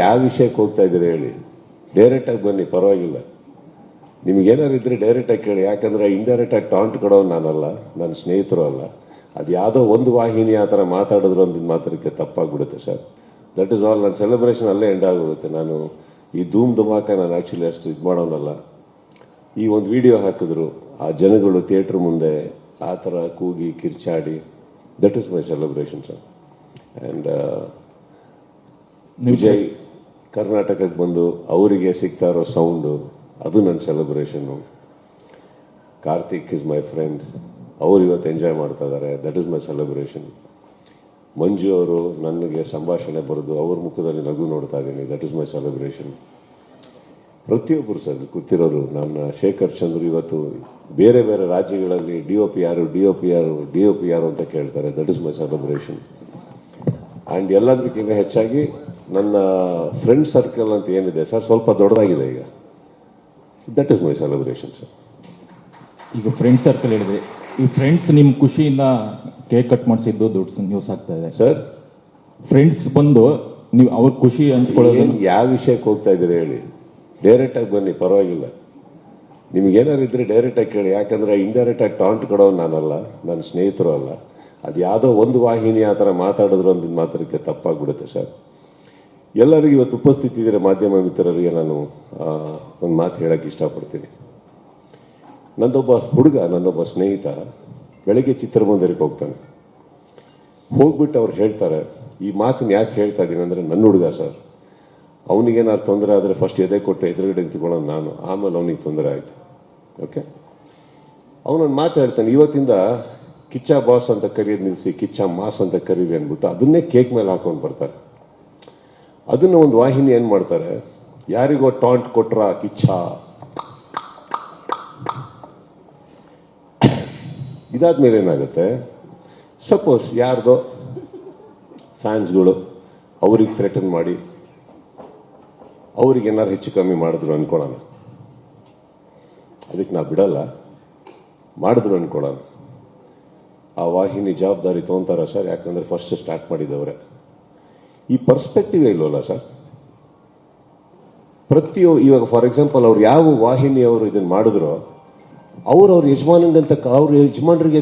ಯಾವ ವಿಷಯಕ್ಕೆ ಹೋಗ್ತಾ ಇದ್ದೀರಿ ಹೇಳಿ, ಡೈರೆಕ್ಟ್ ಆಗಿ ಬನ್ನಿ, ಪರವಾಗಿಲ್ಲ. ನಿಮ್ಗೇನಾರು ಇದ್ರೆ ಡೈರೆಕ್ಟ್ ಆಗಿ ಕೇಳಿ, ಯಾಕಂದ್ರೆ ಇಂಡೈರೆಕ್ಟ್ ಆಗಿ ಟಾಂಟ್ ಕೊಡೋನು ನಾನಲ್ಲ, ನನ್ನ ಸ್ನೇಹಿತರು ಅಲ್ಲ. ಅದು ಯಾವುದೋ ಒಂದು ವಾಹಿನಿ ಆ ಥರ ಮಾತಾಡಿದ್ರು ಒಂದು ಮಾತ್ರಕ್ಕೆ ತಪ್ಪಾಗ್ಬಿಡುತ್ತೆ ಸರ್. That is all. ನನ್ನ ಸೆಲೆಬ್ರೇಷನ್ ಅಲ್ಲೇ ಎಂಡ್ ಆಗೋಗುತ್ತೆ. ನಾನು ಈ ಧೂಮ್ ಧಮಾಕ ನಾನು ಆ್ಯಕ್ಚುಲಿ ಅಷ್ಟು ಇದು ಮಾಡೋನಲ್ಲ. ಈ ಒಂದು ವಿಡಿಯೋ ಹಾಕಿದ್ರು, ಆ ಜನಗಳು ಥಿಯೇಟ್ರ್ ಮುಂದೆ ಆ ಥರ ಕೂಗಿ ಕಿರ್ಚಾಡಿ, that is my celebration sir. And Vijay ಕರ್ನಾಟಕಕ್ಕೆ ಬಂದು ಅವರಿಗೆ ಸಿಗ್ತಾ ಇರೋ ಸೌಂಡು, ಅದು ನನ್ನ celebration. Karthik is my friend, ಅವರು ಇವತ್ತು ಎಂಜಾಯ್ ಮಾಡ್ತಾ ಇದ್ದಾರೆ, that is my celebration. Manju ಅವರು ನನಗೆ ಸಂಭಾಷಣೆ ಬರೆದು ಅವ್ರ ಮುಖದಲ್ಲಿ ನಗು ನೋಡ್ತಾ ಇದ್ದೀನಿ, ದಟ್ ಇಸ್ ಮೈ ಸೆಲೆಬ್ರೇಷನ್. ಪ್ರತಿಯೊಬ್ಬರು ಸರ್ ಕೂತಿರೋರು, ನನ್ನ ಶೇಖರ್ ಚಂದ್ರು ಇವತ್ತು ಬೇರೆ ಬೇರೆ ರಾಜ್ಯಗಳಲ್ಲಿ DOP ಯಾರು ಅಂತ ಕೇಳ್ತಾರೆ, that is my celebration. And ಎಲ್ಲದಕ್ಕಿಂತ ಹೆಚ್ಚಾಗಿ ನನ್ನ ಫ್ರೆಂಡ್ ಸರ್ಕಲ್ ಅಂತ ಏನಿದೆ ಸರ್, ಸ್ವಲ್ಪ ದೊಡ್ಡದಾಗಿದೆ ಈಗ, that is my celebration sir. ಈಗ ಫ್ರೆಂಡ್ ಸರ್ಕಲ್ ಹೇಳಿದೆ, ಈ ಫ್ರೆಂಡ್ಸ್ ನಿಮ್ಮ ಖುಷಿಯಿಂದ ಕೇಕ್ ಕಟ್ ಮಾಡಿಸಿದ್ದು ದೊಡ್ಡ ನ್ಯೂಸ್ ಆಗ್ತಾ ಇದೆ ಸರ್. ಫ್ರೆಂಡ್ಸ್ ಬಂದು ನೀವು ಅವ್ರ ಖುಷಿ ಹಂಚ್ಕೊಳ್ಳೋದು ಯಾವ ವಿಷಯಕ್ಕೆ ಹೋಗ್ತಾ ಇದ್ದೀರಿ ಹೇಳಿ, ಡೈರೆಕ್ಟ್ ಆಗಿ ಬನ್ನಿ, ಪರವಾಗಿಲ್ಲ. ನಿಮ್ಗೇನಾರು ಇದ್ರೆ ಡೈರೆಕ್ಟ್ ಆಗಿ ಕೇಳಿ, ಯಾಕಂದ್ರೆ ಇಂಡೈರೆಕ್ಟ್ ಆಗಿ ಟಾಂಟ್ ಕೊಡೋನು ನಾನಲ್ಲ, ನನ್ನ ಸ್ನೇಹಿತರು ಅಲ್ಲ. ಅದು ಯಾವುದೋ ಒಂದು ವಾಹಿನಿ ಆ ಥರ ಮಾತಾಡಿದ್ರು ಒಂದು ಮಾತ್ರಕ್ಕೆ ತಪ್ಪಾಗ್ಬಿಡುತ್ತೆ ಸರ್. ಎಲ್ಲರಿಗೂ ಇವತ್ತು ಉಪಸ್ಥಿತಿ ಇದ್ದರೆ ಮಾಧ್ಯಮ ಮಿತ್ರರಿಗೆ ನಾನು ಒಂದು ಮಾತು ಹೇಳಕ್ಕೆ ಇಷ್ಟಪಡ್ತೀನಿ. ನನ್ನೊಬ್ಬ ಸ್ನೇಹಿತ ಬೆಳಗ್ಗೆ ಚಿತ್ರಮಂದಿರಕ್ಕೆ ಹೋಗ್ತಾನೆ. ಹೋಗ್ಬಿಟ್ಟು ಅವ್ರು ಹೇಳ್ತಾರೆ, ಈ ಮಾತನ್ನ ಯಾಕೆ ಹೇಳ್ತಾ ಇದ್ದೀನಿ ಅಂದರೆ, ನನ್ನ ಹುಡುಗ ಸರ್, ಅವನಿಗೇನಾದ್ರು ತೊಂದರೆ ಆದರೆ ಫಸ್ಟ್ ಎದೆ ಕೊಟ್ಟು ಎದುರುಗಡೆ ನಿಂತ್ಕೊಳ್ಳೋನು ನಾನು, ಆಮೇಲೆ ಅವನಿಗೆ ತೊಂದರೆ ಆಯಿತು. ಓಕೆ, ಅವನೊಂದು ಮಾತು ಹೇಳ್ತಾನೆ, ಇವತ್ತಿಂದ ಕಿಚ್ಚ ಬಾಸ್ ಅಂತ ಕರೆಯೋದು ನಿಲ್ಲಿಸಿ ಕಿಚ್ಚ ಮಾಸ್ ಅಂತ ಕರೀರಿ ಅಂದ್ಬಿಟ್ಟು ಅದನ್ನೇ ಕೇಕ್ ಮೇಲೆ ಹಾಕೊಂಡು ಬರ್ತಾರೆ. ಅದನ್ನ ಒಂದು ವಾಹಿನಿ ಏನು ಮಾಡ್ತಾರೆ, ಯಾರಿಗೋ ಟಾಂಟ್ ಕೊಟ್ರ ಕಿಚ್ಚ, ಇದಾದ್ಮೇಲೆ ಏನಾಗುತ್ತೆ, ಸಪೋಸ್ ಯಾರ್ದೋ ಫ್ಯಾನ್ಸ್ಗಳು ಅವ್ರಿಗೆ ಥ್ರೆಟನ್ ಮಾಡಿ ಅವ್ರಿಗೆ ಏನಾರು ಹೆಚ್ಚು ಕಮ್ಮಿ ಮಾಡಿದ್ರು ಅನ್ಕೊಳ್ಳೋಣ, ಅದಕ್ಕೆ ನಾವು ಬಿಡಲ್ಲ, ಮಾಡಿದ್ರು ಅನ್ಕೊಳ್ಳೋಣ, ಆ ವಾಹಿನಿ ಜವಾಬ್ದಾರಿ ತೊಗೊಂತಾರ ಸರ್. ಯಾಕಂದ್ರೆ ಫಸ್ಟ್ ಸ್ಟಾರ್ಟ್ ಮಾಡಿದವ್ರೆ. ಈ ಪರ್ಸ್ಪೆಕ್ಟಿವ್ ಇಲ್ವಲ್ಲ ಸರ್. ಇವಾಗ ಫಾರ್ ಎಕ್ಸಾಂಪಲ್ ಅವ್ರು ಯಾವ ವಾಹಿನಿ ಅವರು ಇದನ್ನ ಮಾಡಿದ್ರು, ಅವ್ರ ಯಜಮಾನಂಗಂತ ಅವ್ರ ಯಜಮಾನರಿಗೆ